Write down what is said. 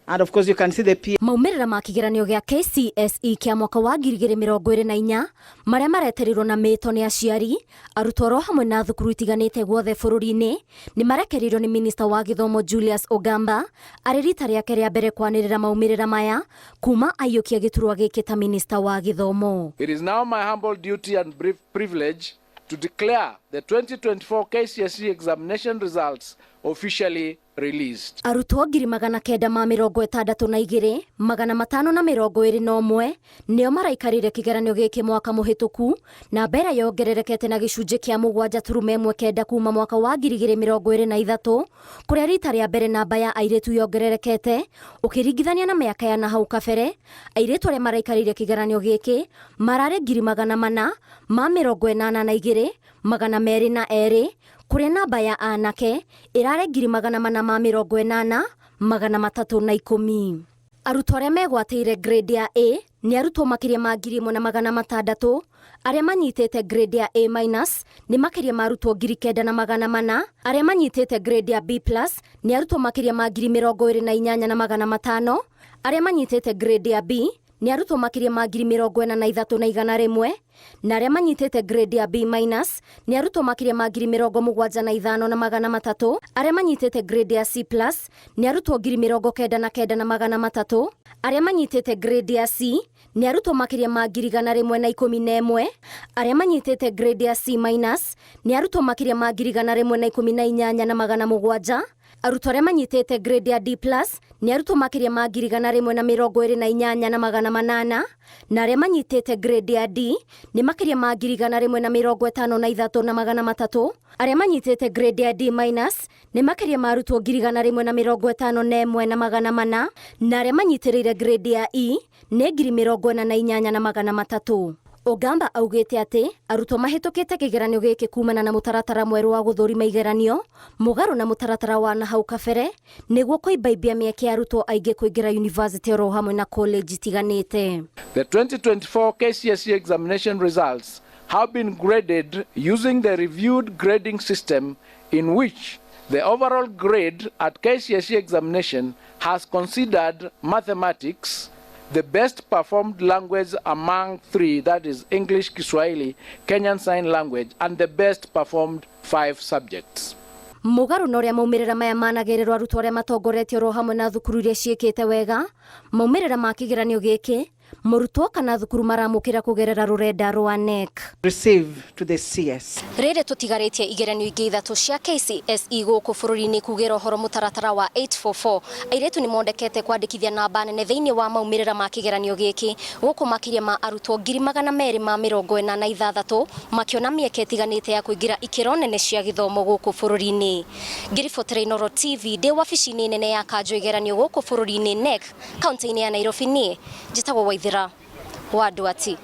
And of course you can see the peer. Maumĩrĩra ma kĩgeranio gĩa KCSE kĩa mwaka wa 2024 marĩa mareterirwo na mĩto nĩ aciari, arutwo ro hamwe na thukuru itiganĩte guothe bũrũri-inĩ nĩ marekereirio nĩ Minista wa Gĩthomo Julius Ogamba arĩ rita rĩake rĩa mbere kwanĩrĩra maumĩrĩra maya kuma aiyũkia gĩturwa gĩkĩ ta Minista wa Gĩthomo. It is now my humble duty and privilege to declare the 2024 KCSE examination results officially released. Arutwo 962,521 nĩo maraikarire kĩgeranio gĩkĩ mwaka mũhĩtũku na mbere yongererekete na gĩcunjĩ kĩa 7.19 kuma mwaka wa 2023 kũrĩa rita rĩa mbere namba ya airĩtu yongererekete ũkĩringithania na mĩaka ya na hau kabere. Airĩtu arĩa maraikarire kĩgeranio gĩkĩ mararĩ 882,202 kũrĩa namba ya anake ĩrarĩ 480,310. Arutwo arĩa megwatĩire grade ya A nĩ arutwo makĩria ma 1,600, arĩa manyitĩte grade ya A- nĩ makĩria ma arutwo 9,400, arĩa manyitĩte grade ya B+ nĩ arutwo makĩria ma 28,500, arĩa manyitĩte grade ya B nĩ arutwo makĩria ma 43,100 na arĩa manyitĩte grade ya B- nĩ arutwo makĩria ma 75,300, arĩa manyitĩte grade ya C+ nĩ arutwo 99,300, arĩa manyitĩte grade ya C nĩ arutwo makĩria ma 111,011, arĩa manyitĩte grade ya C- nĩ arutwo makĩria ma 118,700, arutwo arĩa manyitĩte grade ya D+ nĩ arutwo makĩria ma 128,800 na arĩa manyitĩte grade ya D nĩ makĩria ma 153,300, arĩa manyitĩte grade ya D- nĩ makĩria ma arutwo 151,400 na arĩa manyitĩrĩire grade ya E nĩ 48,300. Ogamba augĩte atĩ arutwo mahĩtũkĩte kĩgeranio gĩkĩ kumana na mũtaratara mwerũ wa gũthũrima igeranio mũgarũ na mũtaratara wa na hau kabere nĩguo kũimbaimbia mĩeke ya arutwo aingĩ kũingĩra university oro hamwe na college itiganĩte. The 2024 KCSE examination results have been graded using the reviewed grading system in which the overall grade at KCSE examination has considered mathematics the best performed language among three, that is English, Kiswahili, Kenyan Sign Language, and the best performed 5 subjects. Mũgarũ na ũrĩa maumĩrĩra maya managererwo arutwo arĩa matongoretio ro hamwe na thukuru iria ciĩkĩte wega, maumĩrĩra ma kĩgeranio gĩkĩ mũrutwo kana thukuru maramũkĩra kũgerera rũrenda rwa NEC. Receive to the CS. Rĩrĩ tũtigarĩtie igeranio ingĩ ithatũ cia KCSE gũkũ bũrũri-inĩ kugĩra ũhoro mũtaratara wa 844. Airĩtu nĩ mondekete kwandĩkithia namba nene thĩinĩ wa maumĩrĩra ma kĩgeranio gĩkĩ gũkũ makĩria ma arutwo 246,000 makĩona mĩeke ĩtiganĩte ya kũingĩra ikĩro nene cia gĩthomo gũkũ bũrũri-inĩ. Ngĩribotera Inooro TV ndĩ wabici-inĩ nene ya kanjũ igeranio gũkũ bũrũri-inĩ NEC kaunti-inĩ ya Nairobi, niĩ njĩtagwo Waithĩra wa Ndwati.